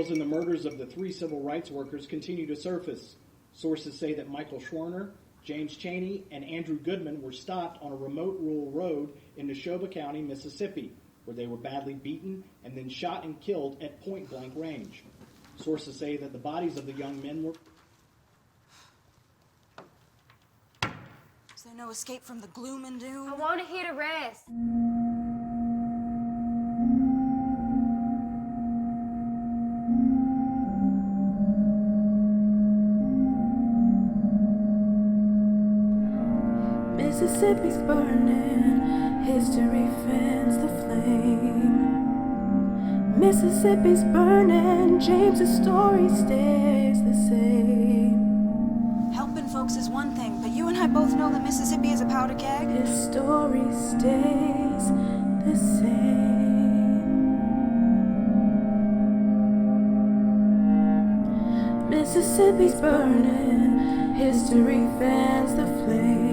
Details in the murders of the 3 civil rights workers continue to surface. Sources say that Michael Schwerner, James Chaney, and Andrew Goodman were stopped on a remote rural road in Neshoba County, Mississippi, where they were badly beaten and then shot and killed at point-blank range. Sources say that the bodies of the young men were... Is there no escape from the gloom and doom? I want to hear the rest. Mississippi's burning, history fans the flame. Mississippi's burning, James's story stays the same. Helping folks is one thing, but you and I both know that Mississippi is a powder keg. His story stays the same. Mississippi's burning, history fans the flame.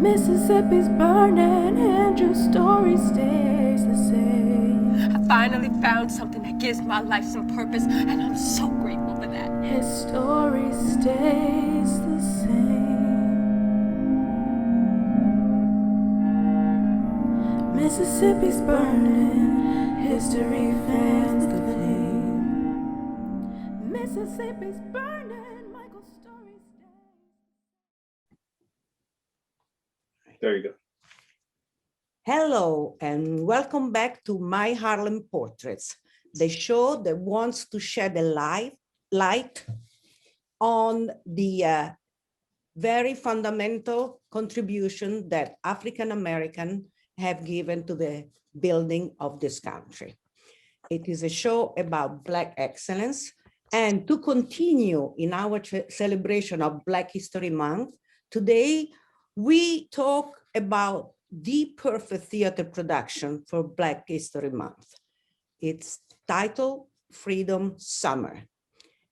Mississippi's burning, Andrew's story stays the same. I finally found something that gives my life some purpose, and I'm so grateful for that. His story stays the same. Mississippi's burning, history fans the flame. Mississippi's burning, Michael's story stays. There you go. Hello and welcome back to My Harlem Portraits, the show that wants to shed a light on the very fundamental contribution that African Americans have given to the building of this country. It is a show about Black excellence, and to continue in our celebration of Black History Month, today we talk about the perfect theater production for Black History Month. It's titled Freedom Summer.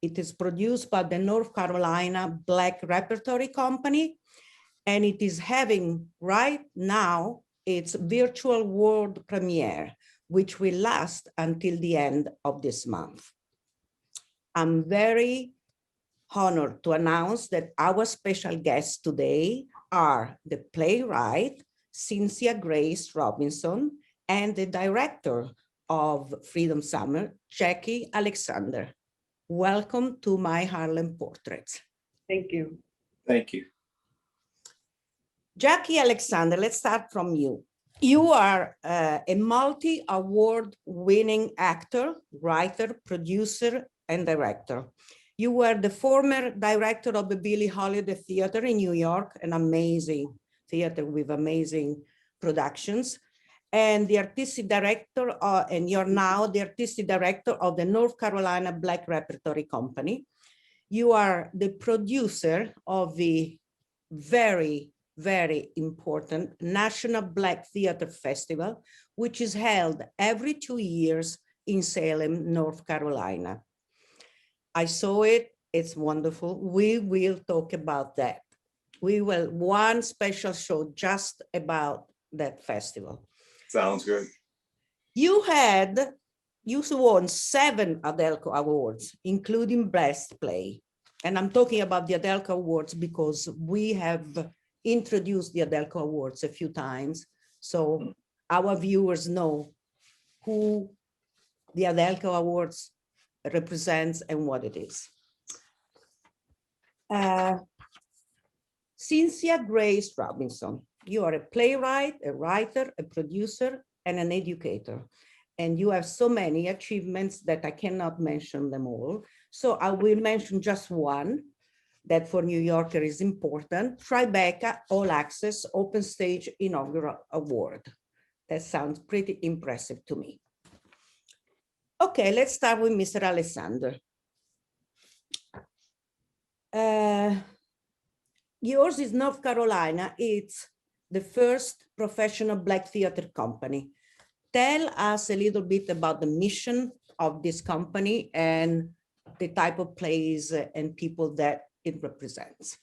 It is produced by the North Carolina Black Repertory Company, and it is having right now its virtual world premiere, which will last until the end of this month. I'm very honored to announce that our special guests today are the playwright, Cynthia Grace Robinson, and the director of Freedom Summer, Jackie Alexander. Welcome to My Harlem Portraits. Thank you. Thank you. Jackie Alexander, let's start from you. You are a multi-award winning actor, writer, producer, and director. You were the former director of the Billie Holiday Theater in New York, an amazing theater with amazing productions, and the artistic director, and you're now the artistic director of the North Carolina Black Repertory Company. You are the producer of the very, very important National Black Theater Festival, which is held every 2 years in Salem, North Carolina. I saw it, it's wonderful. We will talk about that. We will one special show just about that festival. Sounds good. You won 7 Adelco Awards, including Best Play. And I'm talking about the Adelco Awards because we have introduced the Adelco Awards a few times. So our viewers know who the Adelco Awards represents and what it is. Cynthia Grace Robinson, you are a playwright, a writer, a producer, and an educator. And you have so many achievements that I cannot mention them all. So I will mention just one that for New Yorker is important: Tribeca All Access Open Stage Inaugural Award. That sounds pretty impressive to me. Okay, let's start with Mr. Alexander. Yours is North Carolina. It's the first professional Black theater company. Tell us a little bit about the mission of this company and the type of plays and people that it represents.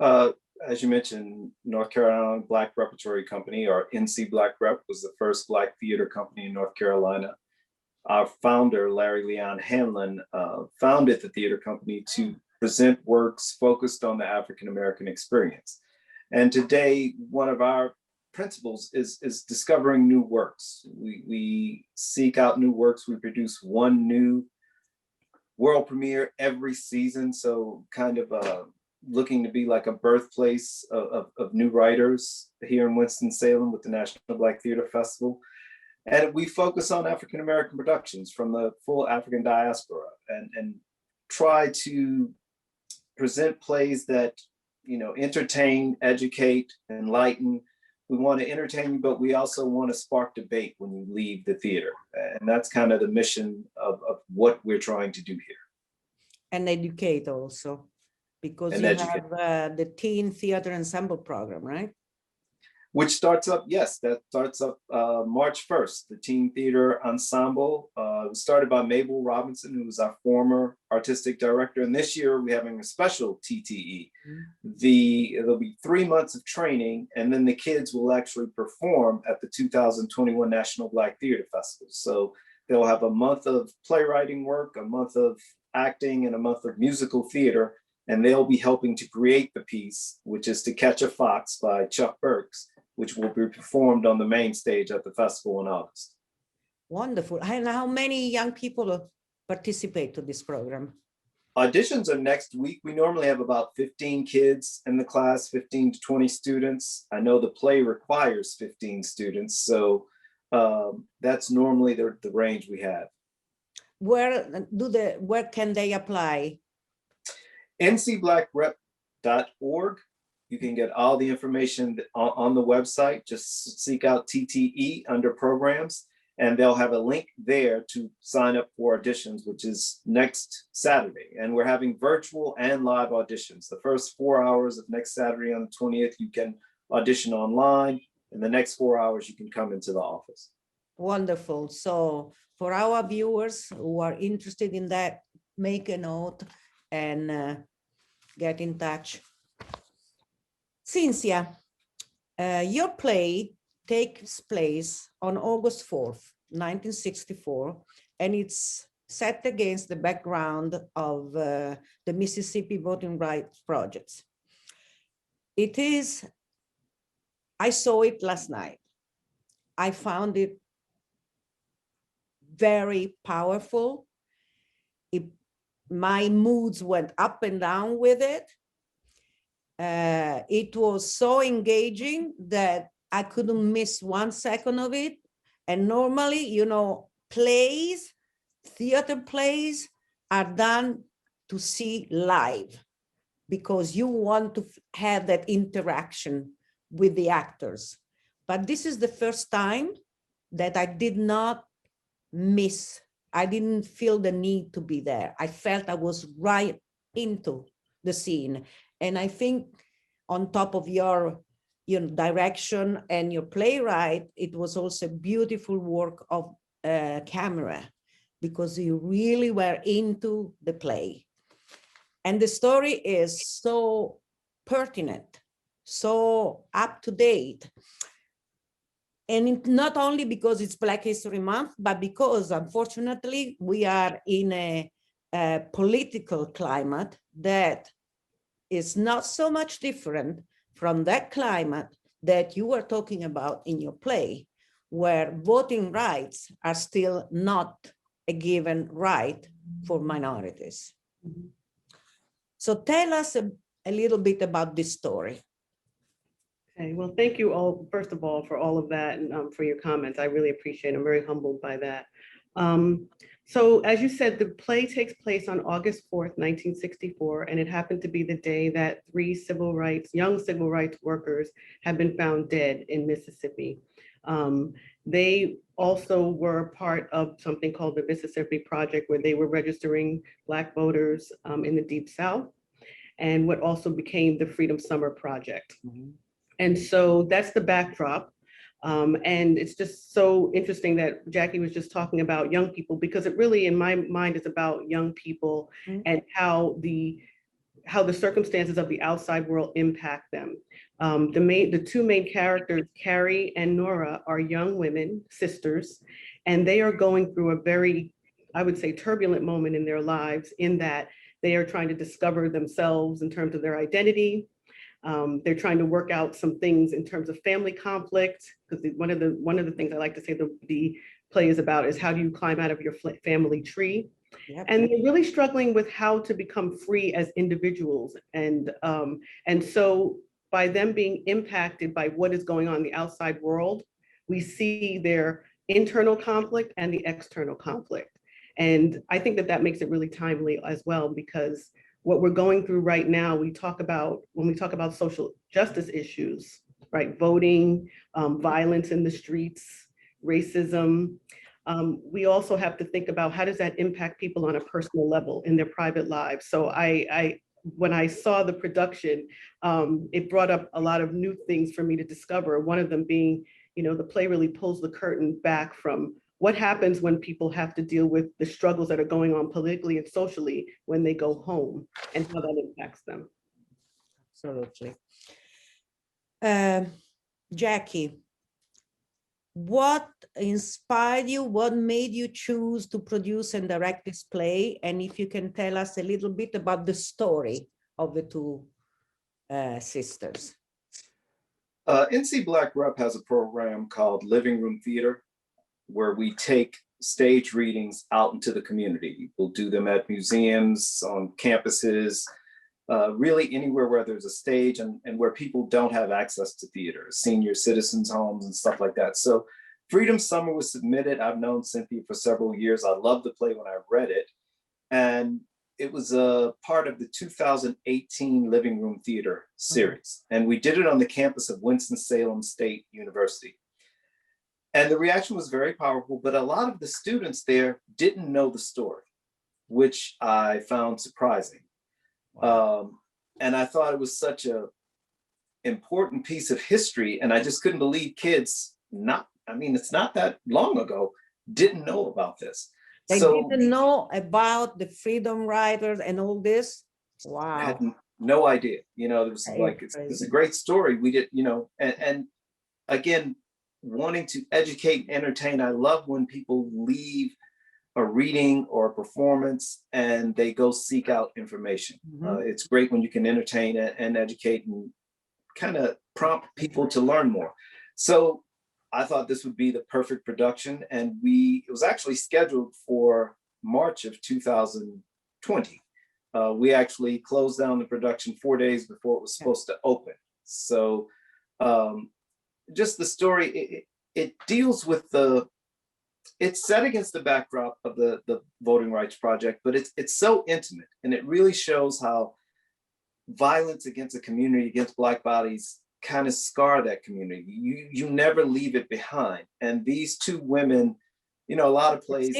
As you mentioned, North Carolina Black Repertory Company, or NC Black Rep, was the first Black theater company in North Carolina. our founder, Larry Leon Hanlon, founded the theater company to present works focused on the African American experience. And today, one of our principles is discovering new works. We seek out new works. We produce one new world premiere every season. So kind of looking to be like a birthplace of new writers here in Winston-Salem with the National Black Theater Festival. And we focus on African American productions from the full African diaspora and try to present plays that, you know, entertain, educate, enlighten. We want to entertain you, but we also want to spark debate when you leave the theater. And that's kind of the mission of what we're trying to do here. And educate also, because And you educate. have the Teen Theater Ensemble program, right? Which starts up, yes, that starts up March 1st. The Teen Theater Ensemble was started by Mabel Robinson, who was our former artistic director. And this year we're having a special TTE. There'll be 3 months of training, and then the kids will actually perform at the 2021 National Black Theater Festival. So they'll have a month of playwriting work, a month of acting, and a month of musical theater. And they'll be helping to create the piece, which is To Catch a Fox by Chuck Burks, which will be performed on the main stage at the festival in August. Wonderful. And how many young people participate to this program? Auditions are next week. We normally have about 15 kids in the class, 15 to 20 students. I know the play requires 15 students, so that's normally the range we have. Where can they apply? ncblackrep.org. You can get all the information on the website. Just seek out TTE under programs, and they'll have a link there to sign up for auditions, which is next Saturday. And we're having virtual and live auditions. The first 4 hours of next Saturday on the 20th, you can audition online. And the next 4 hours, you can come into the office. Wonderful. So for our viewers who are interested in that, make a note and get in touch. Cynthia, your play takes place on August 4th, 1964, and it's set against the background of the Mississippi Voting Rights Projects. I saw it last night. I found it very powerful. My moods went up and down with it. It was so engaging that I couldn't miss 1 second of it. And normally, you know, theater plays are done to see live because you want to have that interaction with the actors. But this is the first time that I did not miss. I didn't feel the need to be there. I felt I was right into the scene. And I think on top of your direction and your playwright, it was also beautiful work of camera, because you really were into the play. And the story is so pertinent, so up to date. And not only because it's Black History Month, but because unfortunately we are in a political climate that is not so much different from that climate that you were talking about in your play, where voting rights are still not a given right for minorities. Mm-hmm. So tell us a little bit about this story. Okay, well, thank you all, first of all, for all of that and for your comments. I really appreciate it. I'm very humbled by that. So as you said, the play takes place on August 4th, 1964, and it happened to be the day that 3 young civil rights workers had been found dead in Mississippi. They also were part of something called the Mississippi Project, where they were registering Black voters in the Deep South, and what also became the Freedom Summer Project. Mm-hmm. And so that's the backdrop. And it's just so interesting that Jackie was just talking about young people, because it really, in my mind, is about young people. Mm-hmm. And how the circumstances of the outside world impact them. The 2 main characters, Carrie and Nora, are young women, sisters, And they are going through a very, I would say, turbulent moment in their lives, in that they are trying to discover themselves in terms of their identity. They're trying to work out some things in terms of family conflict, because one of the things I like to say the play is about is how do you climb out of your family tree. Yep. And they're really struggling with how to become free as individuals. And so by them being impacted by what is going on in the outside world, we see their internal conflict and the external conflict. And I think that that makes it really timely as well, because what we're going through right now, when we talk about social justice issues, right? Voting, violence in the streets, racism. We also have to think about how does that impact people on a personal level in their private lives. So when I saw the production, it brought up a lot of new things for me to discover. One of them being, the play really pulls the curtain back from what happens when people have to deal with the struggles that are going on politically and socially when they go home, and how that impacts them. Absolutely. Jackie, what inspired you? What made you choose to produce and direct this play? And if you can tell us a little bit about the story of the two sisters. NC Black Rep has a program called Living Room Theater, where we take stage readings out into the community. We'll do them at museums, on campuses, really anywhere where there's a stage and where people don't have access to theater, senior citizens' homes and stuff like that. So Freedom Summer was submitted. I've known Cynthia for several years. I loved the play when I read it. And it was a part of the 2018 Living Room Theater series. And we did it on the campus of Winston-Salem State University. And the reaction was very powerful, but a lot of the students there didn't know the story, which I found surprising. Wow. And I thought it was such an important piece of history, and I just couldn't believe kids, it's not that long ago, didn't know about this. They didn't know about the freedom riders and all this. Wow. I had no idea. There was it's a great story. We did, and again, wanting to educate and entertain. I love when people leave a reading or a performance and they go seek out information. Mm-hmm. It's great when you can entertain and educate and kind of prompt people to learn more. So I thought this would be the perfect production, and it was actually scheduled for March of 2020. We actually closed down the production 4 days before it was supposed to open. So just the story, it deals with it's set against the backdrop of the Voting Rights Project, but it's so intimate, and it really shows how violence against a community, against Black bodies, kind of scar that community. You never leave it behind. And these two women, a lot of plays,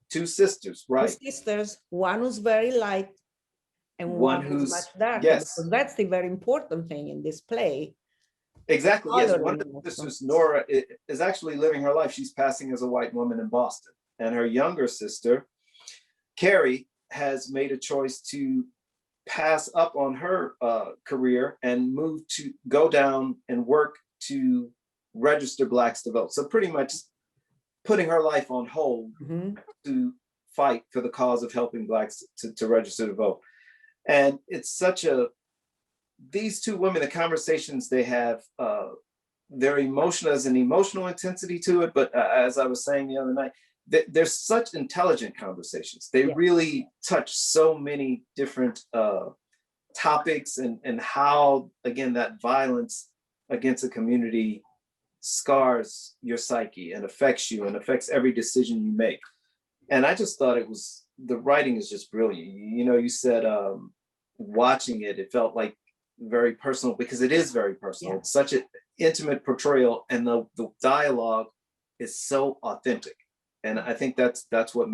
two sisters, right? Two sisters, one who's very light and one who's much darker. Yes. So that's the very important thing in this play. Exactly. Yes. One of the sisters, Nora, is actually living her life. She's passing as a white woman in Boston. And her younger sister, Carrie, has made a choice to pass up on her career and go down and work to register Blacks to vote. So pretty much putting her life on hold to fight for the cause of helping Blacks to register to vote. And it's these two women, the conversations they have, they're emotional, there's an emotional intensity to it, but as I was saying the other night, there's such intelligent conversations. They really touch so many different topics and how, again, that violence against a community scars your psyche and affects you and affects every decision you make. And I just thought the writing is just brilliant. You said watching it felt like very personal, because it is very personal. It's such an intimate portrayal, and the dialogue is so authentic. And I think that's what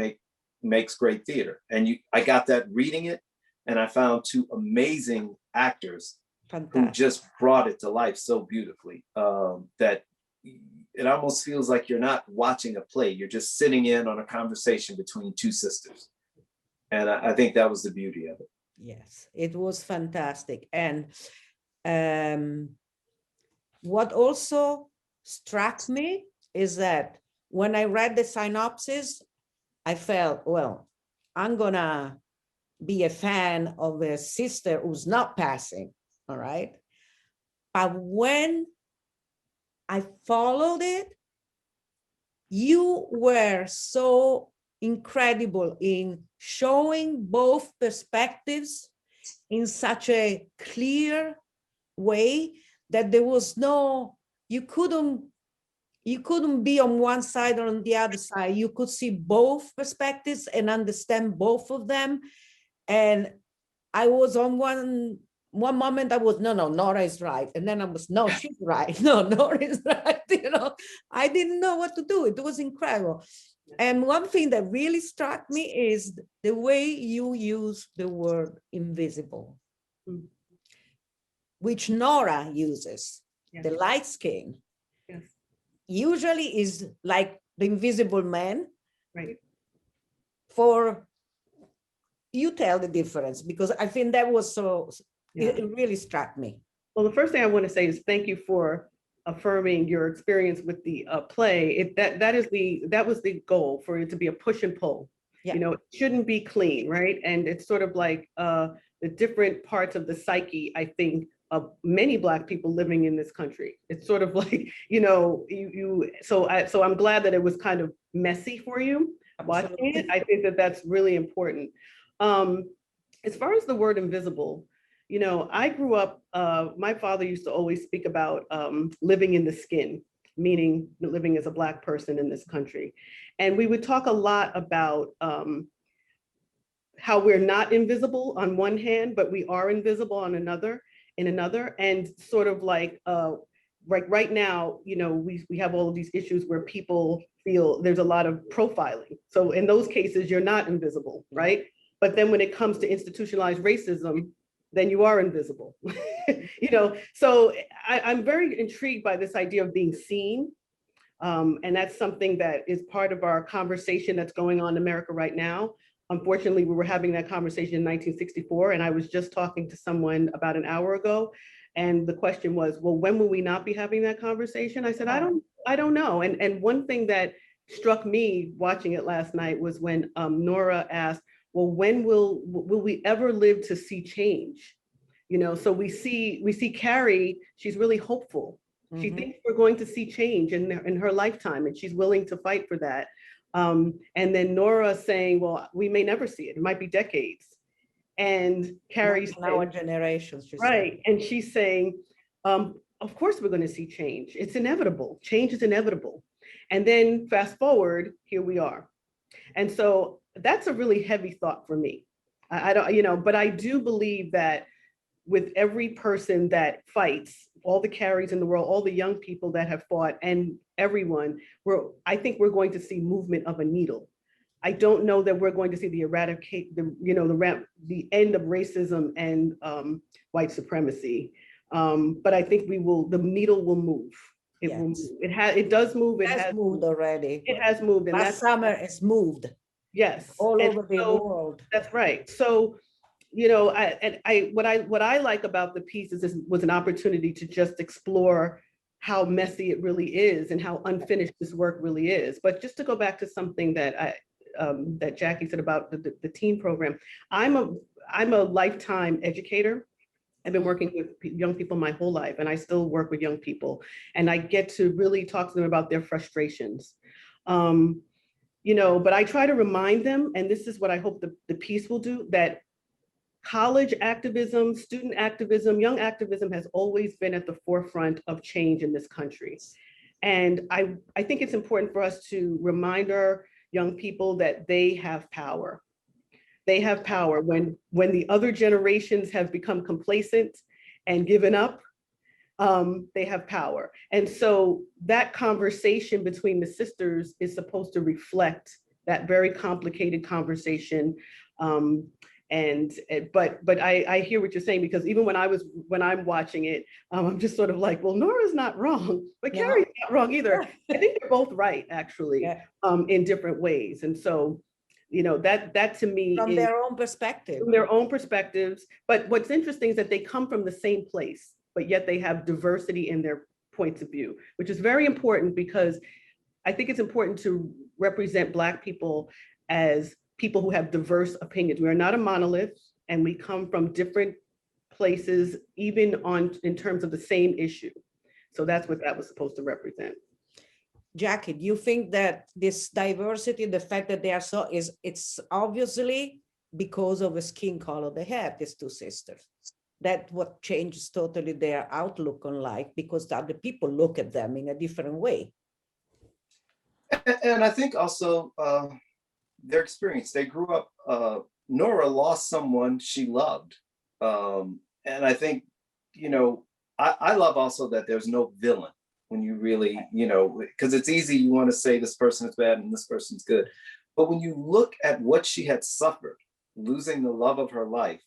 makes great theater. And I got that reading it, and I found two amazing actors who just brought it to life so beautifully, that it almost feels like you're not watching a play. You're just sitting in on a conversation between two sisters. And I think that was the beauty of it. Yes, it was fantastic. And what also struck me is that when I read the synopsis, I felt, well, I'm gonna be a fan of a sister who's not passing, all right? But when I followed it, you were so incredible in showing both perspectives in such a clear way that there was no, you couldn't be on one side or on the other side. You could see both perspectives and understand both of them. And I was on one moment I was, no, Nora is right. And then I was, no, she's right. No, Nora is right. I didn't know what to do. It was incredible. And one thing that really struck me is the way you use the word invisible, which Nora uses, the light skin. Yes. Usually is like the invisible man. Right. For you tell the difference, because I think that was so, it really struck me. Well, the first thing I want to say is thank you for affirming your experience with the play. That was the goal, for it to be a push and pull. Yeah. You know, it shouldn't be clean, right? And it's sort of like the different parts of the psyche, I think, of many Black people living in this country. It's sort of like, you know, so I'm glad that it was kind of messy for you watching it. I think that that's really important. As far as the word invisible, you know, I grew up, my father used to always speak about living in the skin, meaning living as a Black person in this country. And we would talk a lot about how we're not invisible on one hand, but we are invisible on another, and sort of like right now, you know, we have all of these issues where people feel there's a lot of profiling. So in those cases, you're not invisible, right? But then when it comes to institutionalized racism, then you are invisible. You know, so I'm very intrigued by this idea of being seen. And that's something that is part of our conversation that's going on in America right now. Unfortunately, we were having that conversation in 1964, and I was just talking to someone about an hour ago, and the question was, well, when will we not be having that conversation? I said, I don't know. And one thing that struck me watching it last night was when Nora asked, well, when will we ever live to see change? You know, so we see Carrie, she's really hopeful. Mm-hmm. She thinks we're going to see change in her lifetime, and she's willing to fight for that. And then Nora saying, well, we may never see it. It might be decades. And Carrie's our generations, right. And she's saying, of course we're going to see change. It's inevitable. Change is inevitable. And then fast forward, here we are. And so that's a really heavy thought for me. I don't, you know, but I do believe that with every person that fights, all the Carries in the world, all the young people that have fought, and everyone, I think we're going to see movement of a needle. I don't know that we're going to see the end of racism and white supremacy. But I think the needle will move. It will move. It does move. It has moved already. It has moved. And last summer it's moved. Yes. All over the world. That's right. So, you know, what I like about the piece is this was an opportunity to just explore how messy it really is and how unfinished this work really is. But just to go back to something that that Jackie said about the teen program, I'm a lifetime educator. I've been working with young people my whole life, and I still work with young people, and I get to really talk to them about their frustrations. You know, but I try to remind them, and this is what I hope the piece will do, that college activism, student activism, young activism has always been at the forefront of change in this country. And I think it's important for us to remind our young people that they have power. They have power. When the other generations have become complacent and given up, they have power. And so that conversation between the sisters is supposed to reflect that very complicated conversation. But I hear what you're saying, because even when I'm watching it, I'm just sort of like, well, Nora's not wrong, but Carrie's not wrong either. I think they're both right, actually, in different ways. And so, you know, that to me from their own perspective. From their own perspectives. But what's interesting is that they come from the same place, but yet they have diversity in their points of view, which is very important, because I think it's important to represent Black people as people who have diverse opinions. We are not a monolith, and we come from different places, even in terms of the same issue. So that's what that was supposed to represent. Jackie, do you think that this diversity, the fact that they are so, it's obviously because of the skin color they have, these two sisters? That what changes totally their outlook on life, because the other people look at them in a different way. And I think also their experience. They grew up, Nora lost someone she loved. And I think, you know, I love also that there's no villain when you really, you know, because it's easy, you want to say this person is bad and this person's good. But when you look at what she had suffered, losing the love of her life,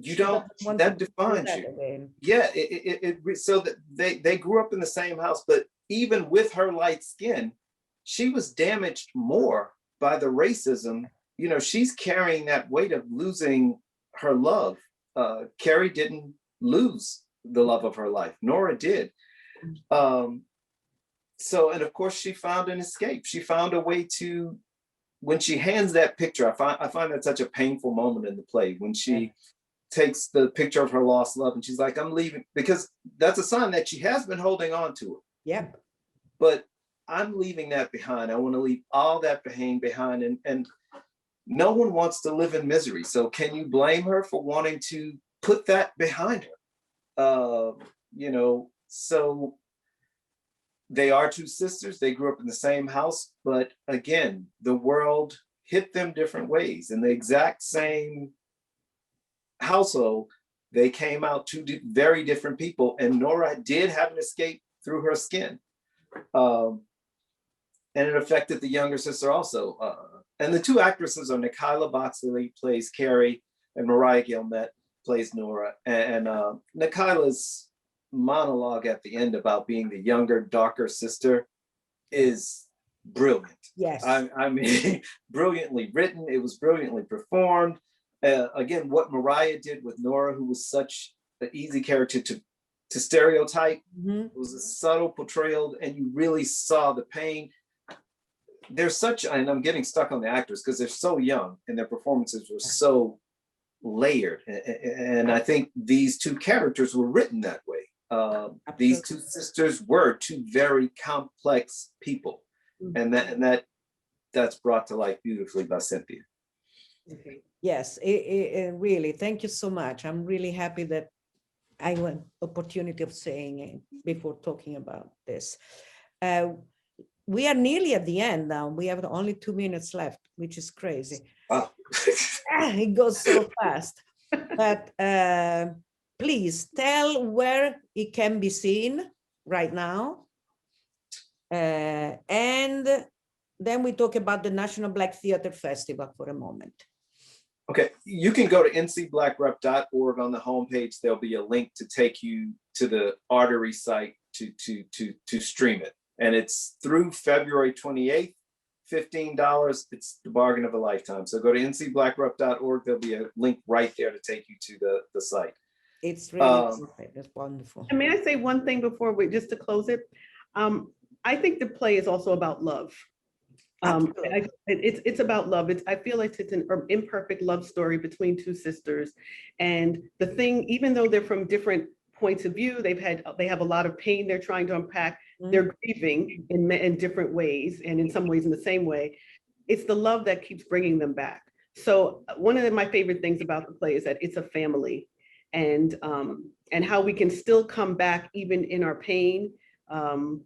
you don't, that defines you. Yeah, so that they grew up in the same house, but even with her light skin, she was damaged more by the racism. You know, she's carrying that weight of losing her love. Carrie didn't lose the love of her life. Nora did. So, and of course, she found an escape. She found a way to, when she hands that picture, I find that such a painful moment in the play, when she takes the picture of her lost love and she's like, I'm leaving, because that's a sign that she has been holding on to it. Yep. But I'm leaving that behind. I want to leave all that pain behind. And no one wants to live in misery. So can you blame her for wanting to put that behind her? You know, so they are two sisters. They grew up in the same house, but again, the world hit them different ways. In the exact same household, they came out two very different people, and Nora did have an escape through her skin. And it affected the younger sister also. And the two actresses are Nikyla Boxley, plays Carrie, and Mariah Guilemette plays Nora. And Nikyla's monologue at the end about being the younger, darker sister is brilliant. Yes. I mean, brilliantly written. It was brilliantly performed. Again, what Mariah did with Nora, who was such an easy character to stereotype, it was a subtle portrayal, and you really saw the pain. There's such, and I'm getting stuck on the actors because they're so young and their performances were so layered. And I think these two characters were written that way. These two sisters were two very complex people, and that's brought to life beautifully by Cynthia. Yes, it really, thank you so much. I'm really happy that I had opportunity of saying it before talking about this. We are nearly at the end now. We have only 2 minutes left, which is crazy. Wow. It goes so fast. But please tell where it can be seen right now. And then we talk about the National Black Theater Festival for a moment. Okay, you can go to ncblackrep.org. On the homepage. There'll be a link to take you to the Artery site to stream it. And it's through February 28th, $15. It's the bargain of a lifetime. So go to ncblackrep.org. There'll be a link right there to take you to the site. It's really it's wonderful. And may I say one thing before just to close it? I think the play is also about love. It's about love. I feel like it's an imperfect love story between two sisters. And the thing, even though they're from different points of view, they have a lot of pain they're trying to unpack. They're grieving in different ways, and in some ways in the same way. It's the love that keeps bringing them back. So one of my favorite things about the play is that it's a family, and how we can still come back even in our pain.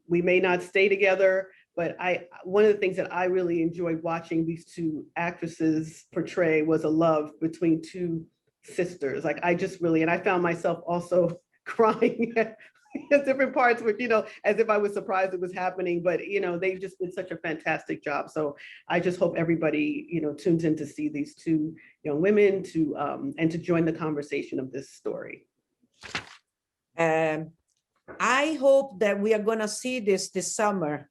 We may not stay together, but one of the things that I really enjoyed watching these two actresses portray was a love between two sisters. Like I found myself also crying at different parts, which, as if I was surprised it was happening, but, they just did such a fantastic job. So I just hope everybody, tunes in to see these two young women and to join the conversation of this story. I hope that we are going to see this summer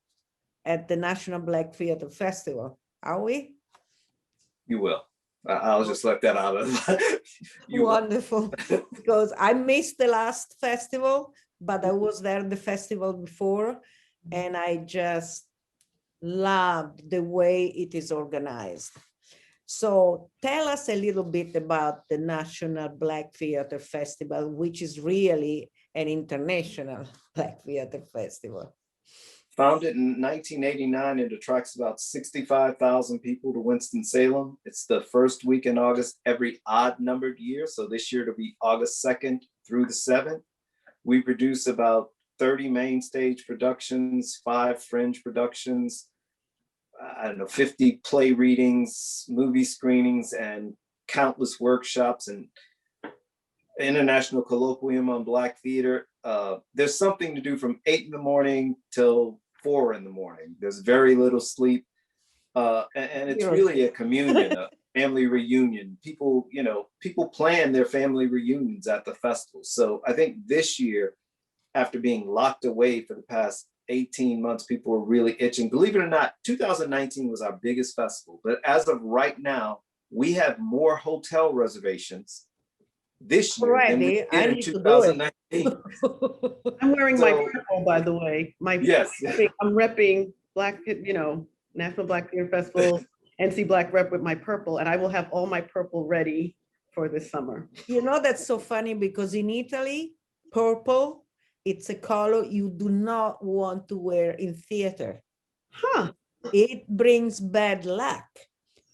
at the National Black Theater Festival. Are we? You will. I'll just let that out of Wonderful. Because I missed the last festival, but I was there at the festival before, and I just loved the way it is organized. So tell us a little bit about the National Black Theatre Festival, which is really an international Black Theatre Festival. Founded in 1989, it attracts about 65,000 people to Winston-Salem. It's the first week in August every odd numbered year. So this year it'll be August 2nd through the 7th. We produce about 30 main stage productions, 5 fringe productions, 50 play readings, movie screenings, and countless workshops and international colloquium on Black theater. There's something to do from 8 in the morning till 4 in the morning. There's very little sleep. And it's really a communion, a family reunion. People plan their family reunions at the festival. So I think this year, after being locked away for the past 18 months, people were really itching. Believe it or not, 2019 was our biggest festival. But as of right now, we have more hotel reservations this year than we did in 2019. I'm wearing my purple, by the way. Yes. I'm repping Black, National Black Theater Festival, NC Black Rep with my purple, and I will have all my purple ready for this summer. That's so funny because in Italy, purple, it's a color you do not want to wear in theater. Huh. It brings bad luck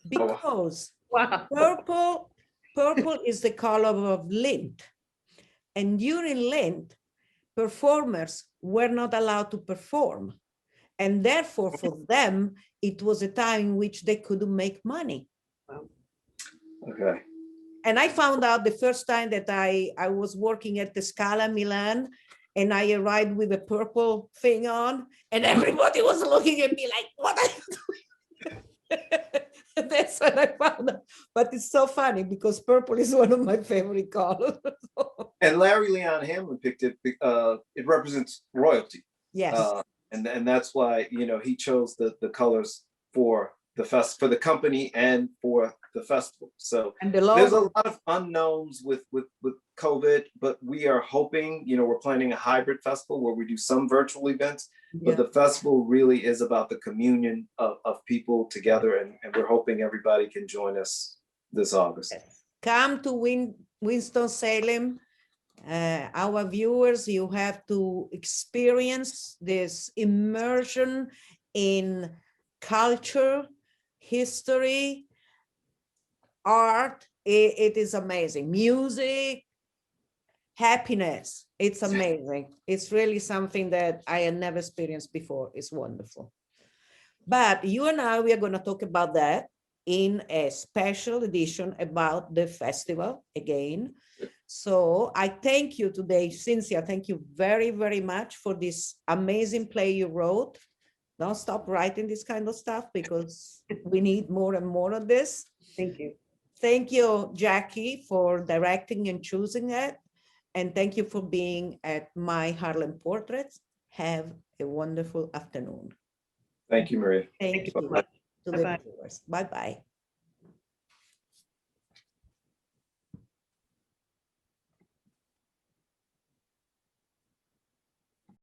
because purple is the color of Lent. And during Lent, performers were not allowed to perform. And therefore, for them, it was a time in which they couldn't make money. Okay. And I found out the first time that I was working at the Scala Milan, and I arrived with a purple thing on, and everybody was looking at me like, what are you doing? That's what I found out. But it's so funny because purple is one of my favorite colors. And Larry Leon Hamlin picked it. It represents royalty. Yes. And that's why he chose the colors for the company and for the festival. So there's a lot of unknowns with COVID, but we are hoping, we're planning a hybrid festival where we do some virtual events, but the festival really is about the communion of people together, and we're hoping everybody can join us this August. Come to Winston-Salem. Our viewers, you have to experience this immersion in culture, history, art. It is amazing. Music, happiness. It's amazing. It's really something that I had never experienced before. It's wonderful. But you and I, we are going to talk about that in a special edition about the festival again. So I thank you today, Cynthia. Thank you very, very much for this amazing play you wrote. Don't stop writing this kind of stuff because we need more and more of this. Thank you. Thank you, Jackie, for directing and choosing it. And thank you for being at My Harlem Portraits. Have a wonderful afternoon. Thank you, Maria. Thank you. Bye-bye. To the viewers. Bye-bye.